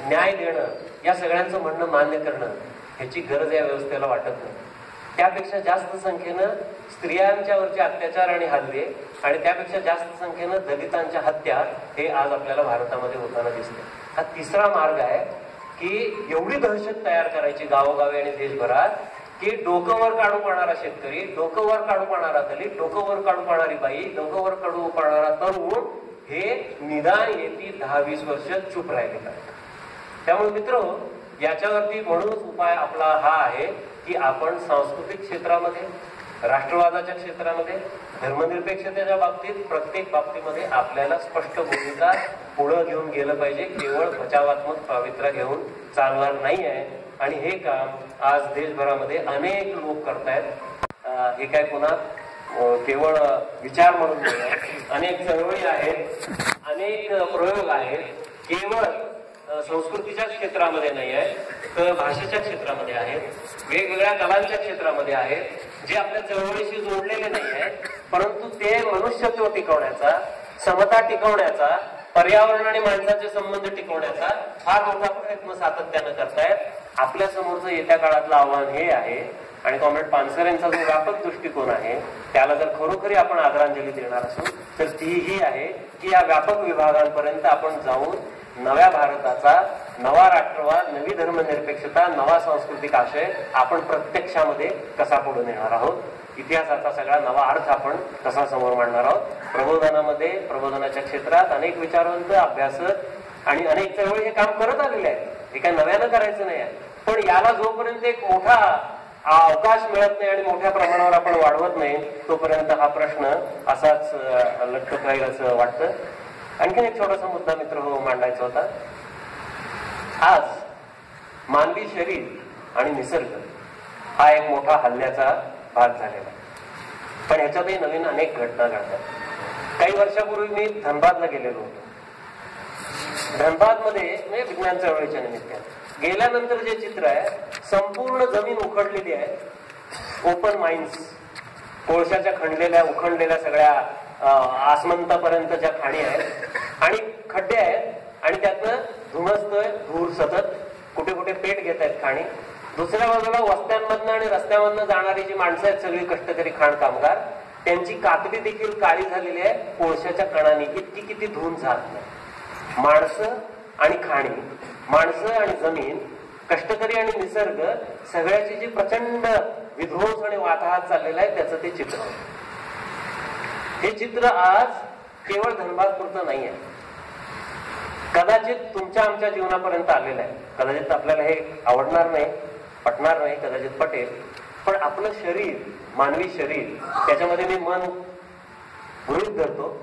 न्याय देणं, या सगळ्यांचं म्हणणं मान्य करणं ह्याची गरज या व्यवस्थेला वाटत नाही. त्यापेक्षा जास्त संख्येनं स्त्रियांच्यावरचे अत्याचार आणि हल्ले आणि त्यापेक्षा जास्त संख्येनं दलितांच्या हत्या हे आज आपल्याला भारतामध्ये होताना दिसते. हा तिसरा मार्ग आहे की एवढी दहशत तयार करायची गावोगावी आणि देशभरात की डोकं वर काढू पाहणारा शेतकरी, डोकं वर काढू पाहणारा दलित, डोकं वर काढू पाहणारी बाई, डोकं वर काढू पाहणारा तरुण हे निदान येती 10-20 वर्ष चूप राहिलेलं आहे. त्यामुळे मित्र, याच्यावरती म्हणूनच उपाय आपला हा आहे की आपण सांस्कृतिक क्षेत्रामध्ये, राष्ट्रवादाच्या क्षेत्रामध्ये, धर्मनिरपेक्षतेच्या बाबतीत, प्रत्येक बाबतीमध्ये आपल्याला स्पष्ट भूमिका पुढे घेऊन गेलं पाहिजे. केवळ बचावात्मक पावित्र्य घेऊन चालणार नाही आहे. आणि हे काम आज देशभरामध्ये अनेक लोक करतायत. हे काय पुन्हा केवळ विचार म्हणून नाही, अनेक चळवळी आहेत, अनेक प्रयोग आहेत. केवळ संस्कृतीच्या क्षेत्रामध्ये नाही आहे, तर भाषेच्या क्षेत्रामध्ये आहेत, वेगवेगळ्या कलांच्या क्षेत्रामध्ये आहेत, जे आपल्या चळवळीशी जोडलेले नाही आहेत, परंतु ते मनुष्यत्व टिकवण्याचा, समता टिकवण्याचा, पर्यावरण आणि माणसाचे संबंध टिकवण्याचा फार मोठा प्रयत्न सातत्यानं करतायत. आपल्या समोरचं येत्या काळातलं आव्हान हे आहे. आणि कॉम्रेड पानसरे यांचा जो व्यापक दृष्टिकोन आहे त्याला जर खरोखरी आपण आदरांजली देणार असू तर ती ही आहे की या व्यापक विभागांपर्यंत आपण जाऊन नव्या भारताचा, नवा राष्ट्रवाद, नवी धर्मनिरपेक्षता, नवा सांस्कृतिक आशय आपण प्रत्यक्षामध्ये कसा पुढे नेणार आहोत, इतिहासाचा सगळा नवा अर्थ आपण कसा समोर मांडणार आहोत. प्रबोधनामध्ये, प्रबोधनाच्या क्षेत्रात अनेक विचारवंत, अभ्यासक आणि अनेक चळवळी हे काम करत आलेले आहेत. हे काय नव्यानं करायचं नाही आहे. पण याला जोपर्यंत एक मोठा अवकाश मिळत नाही आणि मोठ्या प्रमाणावर आपण वाढवत नाही तोपर्यंत हा प्रश्न असाच लटकत राहील असं वाटतं. आणखीन एक छोटासा मुद्दा मित्र मांडायचा होता. आज मानवी शरीर आणि निसर्ग हा एक मोठा हल्ल्याचा भाग झालेला आहे. पण ह्याच्यातही नवीन अनेक घटना घडतात. काही वर्षापूर्वी मी धनबादला गेलेलो होतो. धनबादमध्ये म्हणजे विज्ञान चळवळीच्या निमित्ताने गेल्यानंतर जे चित्र आहे, संपूर्ण जमीन उखडलेली आहे. ओपन माइन्स, कोळशाच्या उखंडलेल्या सगळ्या आसमंतापर्यंत ज्या खाणी आहेत आणि खड्डे आहेत आणि त्यातनं धुमसतोय धूर सतत, कुठे कुठे पेट घेत आहेत खाणी. दुसऱ्या बाजूला वस्त्यांमधनं आणि रस्त्यामधनं जाणारी जी माणसं आहेत, सगळी कष्टकरी खाण कामगार, त्यांची कातडी देखील काळी झालेली आहे कोळशाच्या कणांनी. इतकी किती धूम जात नाही. माणसं आणि खाणी, माणसं आणि जमीन, कष्टकरी आणि निसर्ग, सगळ्याची जी प्रचंड विध्वंस आणि वाताहत चाललेला आहे, त्याचं ते चित्र. हे चित्र आज केवळ धनबाद पुरतं नाही आहे, कदाचित तुमच्या आमच्या जीवनापर्यंत आलेलं आहे. कदाचित आपल्याला हे आवडणार नाही, पटणार नाही, कदाचित पटेल, पण आपलं शरीर, मानवी शरीर, त्याच्यामध्ये मी मन गृहीत धरतो.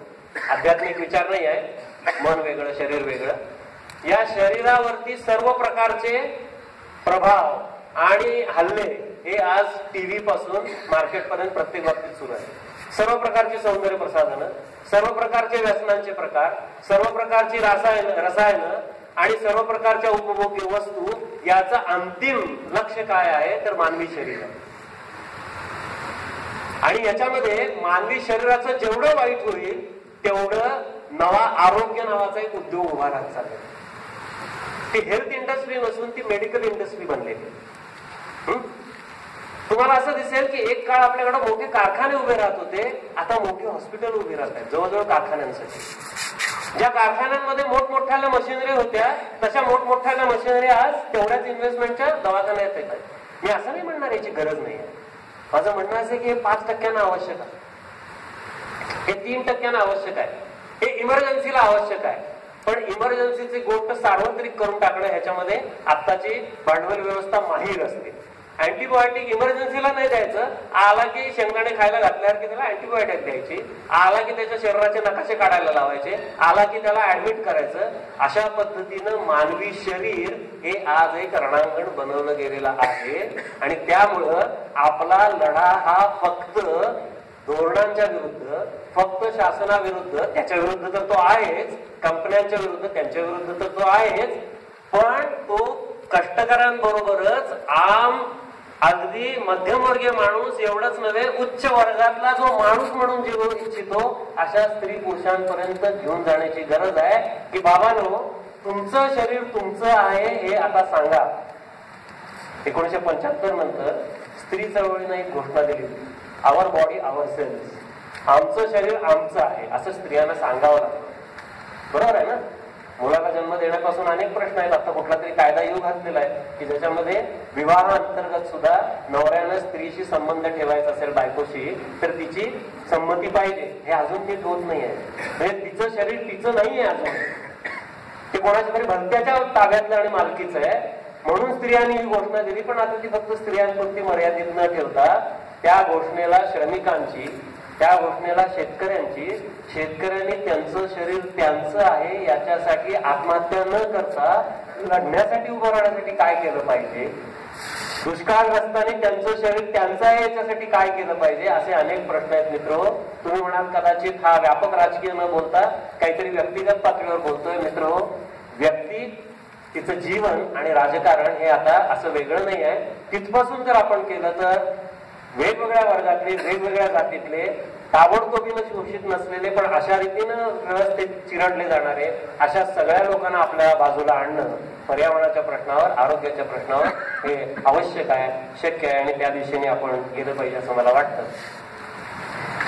आध्यात्मिक विचार नाही आहे, मन वेगळं शरीर वेगळं. या शरीरावरती सर्व प्रकारचे प्रभाव आणि हल्ले हे आज टीव्ही पासून मार्केटपर्यंत प्रत्येक बाबतीत सुरू आहे. सर्व प्रकारची सौंदर्य प्रसाधनं, सर्व प्रकारचे व्यसनांचे प्रकार, सर्व प्रकारची रसायनं आणि सर्व प्रकारच्या उपभोग्य वस्तू, याचं अंतिम लक्ष्य काय आहे तर मानवी शरीर आहे. आणि याच्यामध्ये मानवी शरीराचं जेवढं वाईट होईल तेवढं नवा आरोग्य नावाचा एक उद्योग उभा राहत चाललेला. ती हेल्थ इंडस्ट्री नसून ती मेडिकल इंडस्ट्री बनलेली. तुम्हाला असं दिसेल की एक काळ आपल्याकडे मोठे कारखाने उभे राहत होते, आता मोठे हॉस्पिटल उभे राहत आहेत जवळजवळ कारखान्यांसाठी. ज्या कारखान्यांमध्ये मोठमोठ्या मशिनरी होत्या, तशा मोठमोठ्या मशिनरी आज तेवढ्याच इन्व्हेस्टमेंटच्या दवाखान्यात येतात. मी असं नाही म्हणणार याची गरज नाही आहे. माझं म्हणणं असं की हे 5% आवश्यक आहे, हे 3% आवश्यक आहे, हे इमर्जन्सीला आवश्यक आहे. पण इमर्जन्सीची गोष्ट सार्वत्रिक करून टाकणं, ह्याच्यामध्ये आत्ताची भांडवल व्यवस्था माहीर असते. अँटीबायोटिक इमर्जन्सीला नाही द्यायचं. आला की शेंगदाणे खायला घातल्यावर की त्याला अँटीबायोटिक द्यायची, आला की त्याच्या शरीराचे नकाशे काढायला लावायचे, आला की त्याला ऍडमिट करायचं. अशा पद्धतीनं मानवी शरीर हे आज एक रणांगण बनवलं गेलेलं आहे. आणि त्यामुळं आपला लढा हा फक्त धोरणांच्या विरुद्ध, फक्त शासनाविरुद्ध, त्याच्या विरुद्ध तर तो आहेच, कंपन्यांच्या विरुद्ध त्यांच्या विरुद्ध तर तो आहेच, पण तो कष्टकऱ्यांबरोबरच आम अगदी मध्यमवर्गीय माणूस एवढंच नव्हे, उच्च वर्गातला जो माणूस म्हणून जीवू इच्छितो अशा स्त्री पुरुषांपर्यंत घेऊन जाण्याची गरज आहे. की बाबांनो, तुमचं शरीर तुमचं आहे हे आता सांगा. 1975 नंतर स्त्री चळवळीने एक घोषणा दिली, आवर बॉडी आवर सेल्स. आमचं शरीर आमचं आहे असं स्त्रियांना सांगावं लागतं. बरोबर आहे ना? मुलाला जन्म देण्यापासून अनेक प्रश्न आहेत. आता कुठला तरी कायदा येऊ घातलेला आहे की ज्याच्यामध्ये विवाह अंतर्गत सुद्धा नवऱ्यानं स्त्रीशी संबंध ठेवायचा असेल बायकोशी, तर तिची संमती पाहिजे. हे अजून नीट होत नाहीये. म्हणजे तिचं शरीर तिचं नाहीये अजून, ते कोणाच्या तरी भलत्याच्या ताब्यातलं आणि मालकीचं आहे. म्हणून स्त्रियांनी ही घोषणा दिली. पण आता ती फक्त स्त्रियांपुरती मर्यादित न ठेवता त्या घोषणेला श्रमिकांची, त्या घोषणेला शेतकऱ्यांची, शेतकऱ्यांनी त्यांचं शरीर त्यांचं आहे याच्यासाठी आत्महत्या न करता लढण्यासाठी उभं राहण्यासाठी काय केलं पाहिजे, दुष्काळग्रस्तांनी त्यांचं शरीर त्यांचं आहे याच्यासाठी काय केलं पाहिजे, असे अनेक प्रश्न आहेत. मित्र, तुम्ही म्हणाल कदाचित हा व्यापक राजकीय न बोलता काहीतरी व्यक्तिगत पातळीवर बोलतोय. मित्र, व्यक्ती, तिचं जीवन आणि राजकारण हे आता असं वेगळं नाही आहे. तिथपासून जर आपण केलं तर वेगवेगळ्या वर्गातले, वेगवेगळ्या जातीतले, ताबडतोबीनं शोषित नसलेले पण अशा रीतीनं व्यवस्थित चिरडले जाणारे अशा सगळ्या लोकांना आपल्या बाजूला आणणं पर्यावरणाच्या प्रश्नावर, आरोग्याच्या प्रश्नावर हे आवश्यक आहे, शक्य आहे आणि त्या दिशेने आपण गेलं पाहिजे असं मला वाटतं.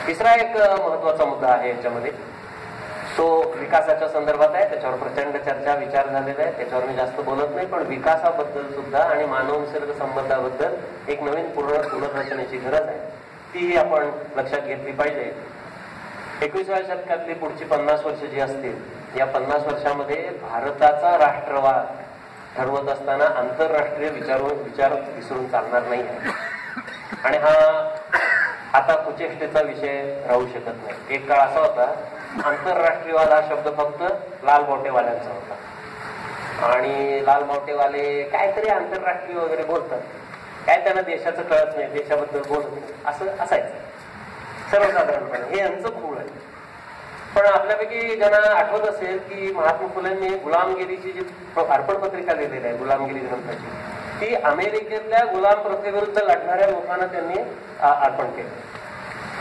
तिसरा एक महत्वाचा मुद्दा आहे याच्यामध्ये, तो विकासाच्या संदर्भात आहे. त्याच्यावर प्रचंड चर्चा, विचार झालेला आहे, त्याच्यावर मी जास्त बोलत नाही. पण विकासाबद्दल सुद्धा आणि मानव निसर्ग संबंधाबद्दल एक नवीन पुनर्रचनेची गरज आहे, तीही आपण लक्षात घेतली पाहिजे. 21व्या शतकातली पुढची 50 वर्ष जी असतील, या 50 वर्षामध्ये भारताचा राष्ट्रवाद ठरवत असताना आंतरराष्ट्रीय विचार विसरून चालणार नाही आहे. आणि हा आता कुचेष्टेचा विषय राहू शकत नाही. एक काळ असा होता, आंतरराष्ट्रीयवाद हा शब्द फक्त लाल बोटेवाल्यांचा होता. आणि लाल मावटेवाले काहीतरी आंतरराष्ट्रीय वगैरे बोलतात, काय त्यांना देशाचं कळत नाही, देशाबद्दल बोलत नाही, असं असायचं सर्वसाधारणपणे. हे यांचं मूळ आहे. पण आपल्यापैकी ज्यांना आठवत असेल की महात्मा फुलेंनी गुलामगिरीची जी अर्पण पत्रिका लिहिलेली आहे, गुलामगिरी ग्रंथाची, ती अमेरिकेतल्या गुलाम प्रथेविरुद्ध लढणाऱ्या लोकांना त्यांनी अर्पण केलं.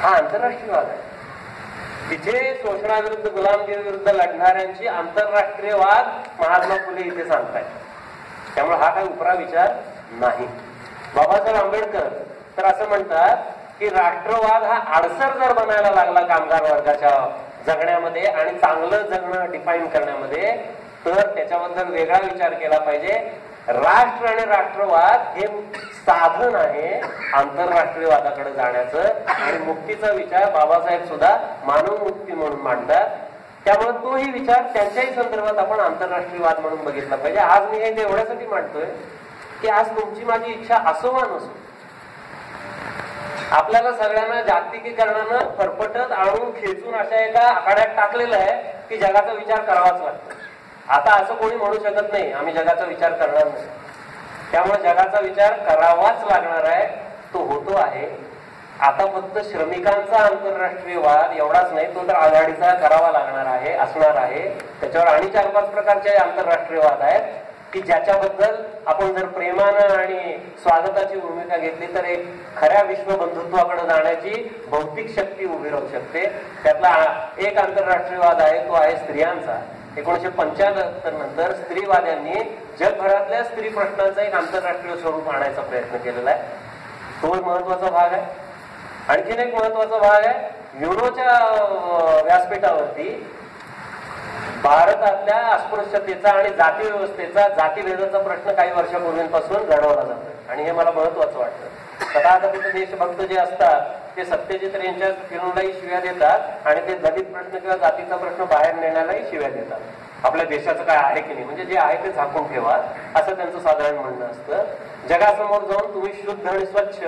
हा आंतरराष्ट्रीयवाद आहे. तिथे शोषणाविरुद्ध गुलामगिरी विरुद्ध लढणाऱ्यांची आंतरराष्ट्रीयवाद महात्मा फुले इथे सांगतायत. त्यामुळे हा काही उपरा विचार नाही. बाबासाहेब आंबेडकर तर असं म्हणतात की राष्ट्रवाद हा आडसर जर बनायला लागला कामगार वर्गाच्या जगण्यामध्ये आणि चांगलं जगणं डिफाईन करण्यामध्ये, तर त्याच्याबद्दल वेगळा विचार केला पाहिजे. राष्ट्र आणि राष्ट्रवाद हे साधन आहे आंतरराष्ट्रीयवादाकडे जाण्याचं, आणि मुक्तीचा विचार बाबासाहेब सुद्धा मानव मुक्ती म्हणून मांडतात. त्यामुळे तोही विचार त्यांच्याही संदर्भात आपण आंतरराष्ट्रीयवाद म्हणून बघितला पाहिजे. आज मी हे एवढ्यासाठी मांडतोय की आज तुमची माझी इच्छा असो वा नसो, आपल्याला सगळ्यांना जागतिकीकरणानं फरफटत आणून खेचून अशा एका आखाड्यात टाकलेलं आहे की जगाचा विचार करावाच लागतो. आता असं कोणी म्हणू शकत नाही आम्ही जगाचा विचार करणार नाही. त्यामुळे जगाचा विचार करावाच लागणार आहे, तो होतो आहे. आता फक्त श्रमिकांचा आंतरराष्ट्रीयवाद एवढाच नाही, तो तर आघाडीचा करावा लागणार आहे, असणार आहे. त्याच्यावर आणि 4-5 प्रकारचे आंतरराष्ट्रीयवाद आहेत की ज्याच्याबद्दल आपण जर प्रेमानं आणि स्वागताची भूमिका घेतली तर एक खऱ्या विश्व बंधुत्वाकडे जाण्याची भौतिक शक्ती उभी राहू शकते. त्यातला एक आंतरराष्ट्रीयवाद आहे, तो आहे स्त्रियांचा. 1975 नंतर स्त्रीवाद्यांनी जगभरातल्या स्त्री प्रश्नांचा एक आंतरराष्ट्रीय स्वरूप आणायचा प्रयत्न केलेला आहे. तो महत्वाचा भाग आहे. आणखीन एक महत्वाचा भाग आहे, युनोच्या व्यासपीठावरती भारतातल्या अस्पृश्यतेचा आणि जाती व्यवस्थेचा, जातीभेदाचा प्रश्न काही वर्षापूर्वीपासून घडवला जातो, आणि हे मला महत्वाचं वाटतं. तथाकथित देशभक्त जे असतात ते सत्यजित रेंच्या फिल्मलाही शिव्या देतात आणि ते दलित प्रश्न किंवा जातीचा प्रश्न बाहेर नेण्यालाही शिव्या देतात. आपल्या देशाचं काय आहे की नाही, म्हणजे जे आहे ते झाकून ठेवा, असं त्यांचं साधारण म्हणणं असतं. जगासमोर जाऊन तुम्ही शुद्ध आणि स्वच्छ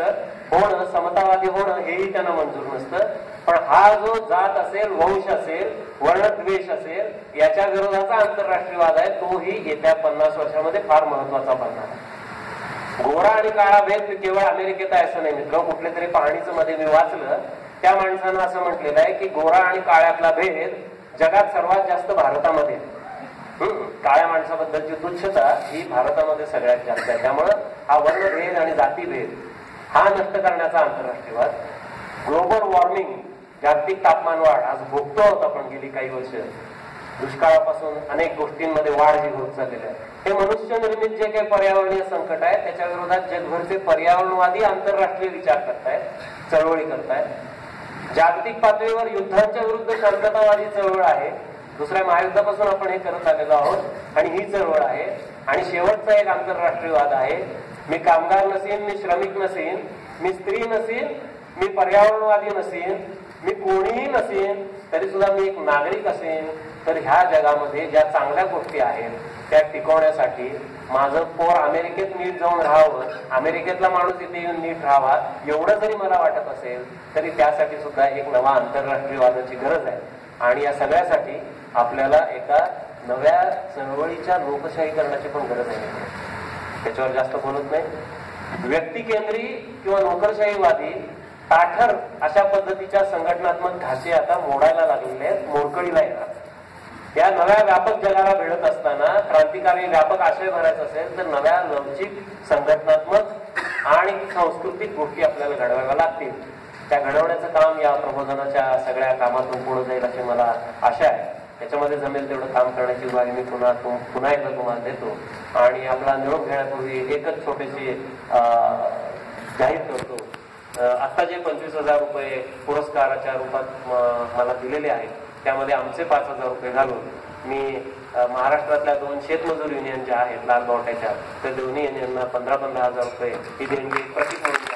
होणं, समतावादी होणं हेही त्यांना मंजूर नसतं. पण हा जो जात असेल, वंश असेल, वर्णद्वेष असेल, याच्या विरोधाचा आंतरराष्ट्रीयवाद आहे, तोही येत्या 50 वर्षामध्ये फार महत्वाचा बनणार आहे. गोरा आणि काळा भेद केवळ अमेरिकेत आहे असं नाही मित्र. कुठल्या तरी पाहणीचं मध्ये मी वाचलं, त्या माणसानं असं म्हटलेलं आहे की गोरा आणि काळ्यातला भेद जगात सर्वात जास्त भारतामध्ये. काळ्या माणसाबद्दलची तुच्छता ही भारतामध्ये सगळ्यात जास्त आहे. त्यामुळं हा वर्णभेद आणि जातीभेद हा नष्ट करण्याचा आंतरराष्ट्रीयवाद. ग्लोबल वॉर्मिंग, जागतिक तापमान वाढ आज भोगतो आहोत आपण गेली काही वर्ष. दुष्काळापासून अनेक गोष्टींमध्ये वाढ जी होत चाललेली आहे. हे मनुष्य निर्मित जे काही पर्यावरणीय संकट आहे त्याच्या विरोधात जगभरचे पर्यावरणवादी आंतरराष्ट्रीय विचार करतायत, चळवळी करतायत. जागतिक पातळीवर युद्धांच्या विरुद्ध शांततावादी चळवळ आहे. दुसऱ्या महायुद्धापासून आपण हे करत आलेलो आहोत आणि ही चळवळ आहे. आणि शेवटचा एक आंतरराष्ट्रीयवाद आहे, मी कामगार नसीन, मी श्रमिक नसीन, मी स्त्री नसीन, मी पर्यावरणवादी नसीन, मी कोणीही नसेन, तरी सुद्धा मी एक नागरिक असेन. तर ह्या जगामध्ये ज्या चांगल्या गोष्टी आहेत त्या टिकवण्यासाठी माझं पोर अमेरिकेत नीट जाऊन राहावं, अमेरिकेतला माणूस इथे येऊन नीट राहावा, एवढं जरी मला वाटत असेल तरी त्यासाठी सुद्धा एक नवा आंतरराष्ट्रीयवादाची गरज आहे. आणि या सगळ्यासाठी आपल्याला एका नव्या चळवळीच्या लोकशाहीकरणाची पण गरज आहे. त्याच्यावर जास्त बोलत नाही. व्यक्तिकेंद्री किंवा नोकरशाहीवादी ताठर अशा पद्धतीच्या संघटनात्मक ढाचे आता मोडायला लागलेले आहेत, मोडकळीला येतात. या नव्या व्यापक जगाला भिडत असताना क्रांतिकारी व्यापक आशय भरायचा असेल तर नव्या लवचिक संघटनात्मक आणि सांस्कृतिक गोष्टी आपल्याला घडवाव्या लागतील. त्या घडवण्याचं काम या प्रबोधनाच्या सगळ्या कामातून पुढे जाईल अशी मला आशा आहे. त्याच्यामध्ये जमेल तेवढं काम करण्याची ग्वाही मी पुन्हा एकदा तुम्हाला देतो. आणि आपला निरोप घेण्यापूर्वी एकच छोटीशी जाहीर करतो. आता जे 25,000 रुपये पुरस्काराच्या रूपात मला दिलेले आहेत त्यामध्ये आमचे 5,000 रुपये घालून मी महाराष्ट्रातल्या 2 शेतमजूर युनियन ज्या आहेत लाल बावट्याच्या, त्या दोन्ही युनियनना 15,000 रुपये ही देणगी प्रतीक म्हणून